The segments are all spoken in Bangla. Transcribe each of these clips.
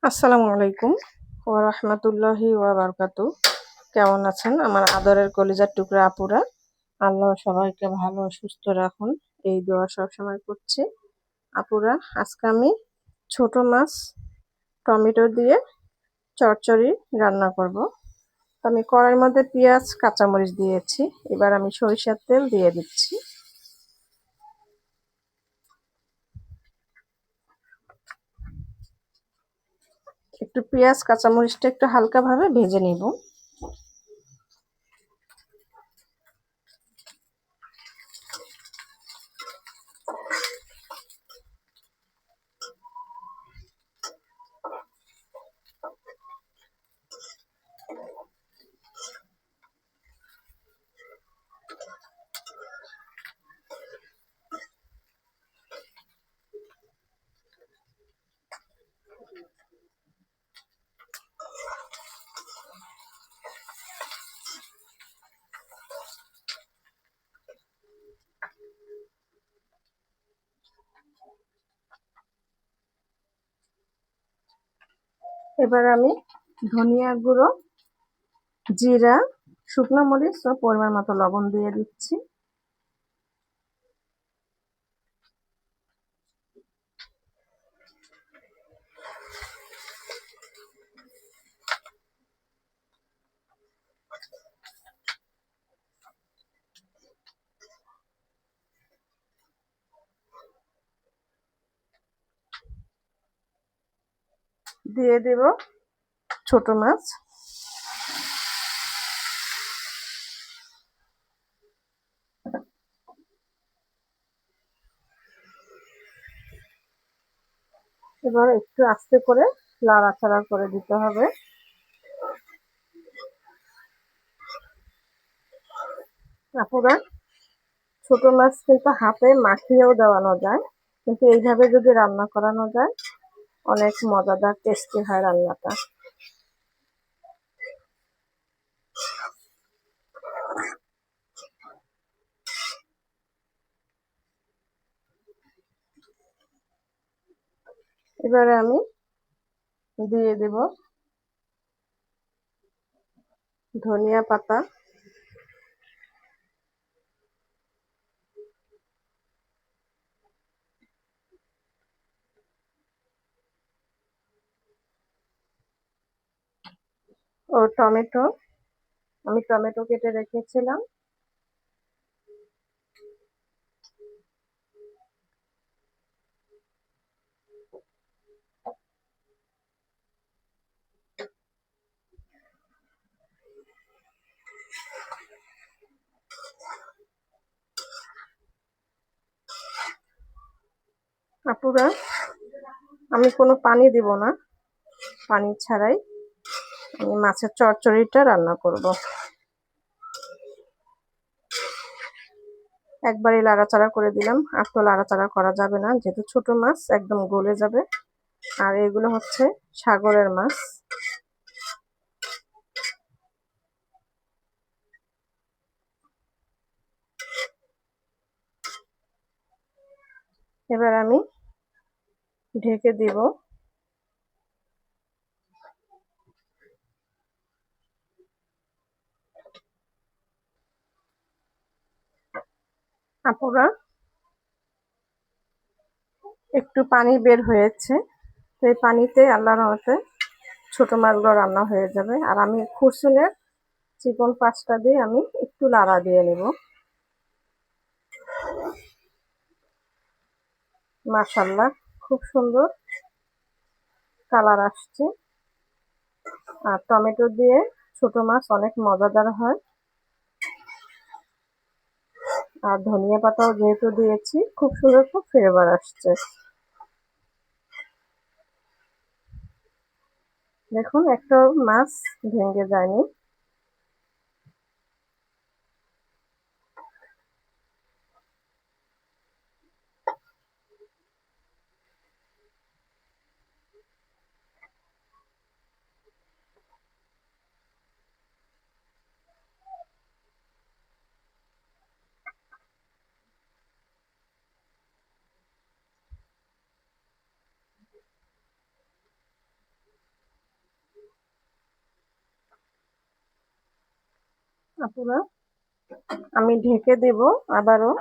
আসসালামু আলাইকুম ওয়া রাহমাতুল্লাহি ওয়া বারাকাতুহু। কেমন আছেন আমার আদরের কলিজার টুকরা আপুরা? আল্লাহ সবাইকে ভালো সুস্থ রাখুন, এই দোয়া সবসময় করছি। আপুরা, আজকে আমি ছোট মাছ টমেটো দিয়ে চচ্চড়ি রান্না করব। আমি কড়াইয়ের মধ্যে পেঁয়াজ কাঁচামরিচ দিয়েছি, এবার আমি সরিষার তেল দিয়ে দিচ্ছি। একটু পেঁয়াজ কাঁচামরিচটা একটু হালকাভাবে ভেজে নিব। এবার আমি ধনিয়া গুঁড়ো, জিরা, শুকনো মরিচ ও পরিমাণ মতো লবণ দিয়ে দিচ্ছি। দিয়ে দেব ছোট মাছ। এবার একটু আস্তে করে নাড়াচাড়া করে দিতে হবে। আপুরা, ছোট মাছ কিন্তু হাতে মাখিয়েও দেওয়ানো যায়, কিন্তু এইভাবে যদি রান্না করানো যায় অনেক মজাদার টেস্টি হয় রান্নাটা। এবারে আমি দিয়ে দেব ধনিয়া পাতা, ও টমেটো। আমি টমেটো কেটে রেখেছিলাম। আপুরা, আমি কোনো পানি দিব না, পানি ছাড়াই আমি মাছের চচ্চড়িটা রান্না করব। একবারই লাড়াচাড়া করে দিলাম, আর তো লাড়াচাড়া করা যাবে না, যেহেতু ছোট মাছ একদম গলে যাবে। আর এগুলো হচ্ছে সাগরের মাছ। এবার আমি ঢেকে দিব। আপুরা, একটু পানি বের হয়েছে, সেই পানিতে আল্লাহর রহমতে ছোট মাছগুলো রান্না হয়ে যাবে। আর আমি খুরসুনের চিকন পাঁচটা দিয়ে আমি একটু লাড়া দিয়ে নেব। মাশাআল্লাহ, খুব সুন্দর কালার আসছে। আর টমেটো দিয়ে ছোট মাছ অনেক মজাদার হয়। আর ধনিয়া পাতাও যেহেতু দিয়েছি, খুব সুন্দর খুব ফ্লেভার আসছে। দেখুন, একটা মাছ ভেঙে যায়নি। আপুরা আমি ঢেকে দেব আবারও।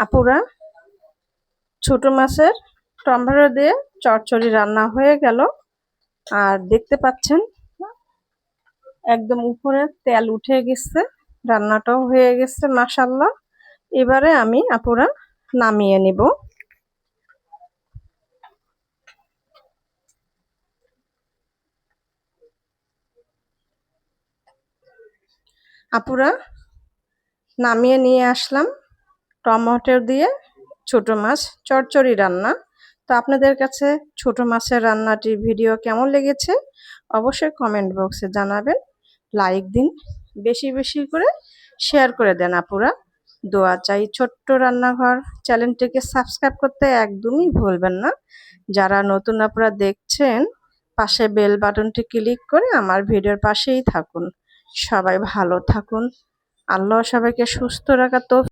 আপুরা ছোট মাছের টমেটো দিয়ে চচ্চড়ি রান্না হয়ে গেল। আর দেখতে পাচ্ছেন একদম উপরে তেল উঠে গেছে, রান্নাটাও হয়ে গেছে মাশাআল্লাহ। এবারে আমি আপুরা নামিয়ে নিব। আপুরা নামিয়ে নিয়ে আসলাম টমেটো দিয়ে ছোট মাছ চচ্চড়ি রান্না। তো আপনাদের কাছে ছোট মাছের রান্নাটি ভিডিও কেমন লেগেছে অবশ্যই কমেন্ট বক্সে জানাবেন। লাইক দিন, বেশি বেশি করে শেয়ার করে দেন আপুরা। দোয়া চাই। ছোট্ট রান্নাঘর চ্যানেলটিকে সাবস্ক্রাইব করতে একদমই ভুলবেন না। যারা নতুন আপুরা দেখছেন পাশে বেল বাটনটি ক্লিক করে আমার ভিডিওর পাশেই থাকুন। সবাই ভালো থাকুন। আল্লাহ সবাইকে সুস্থ রাখা তো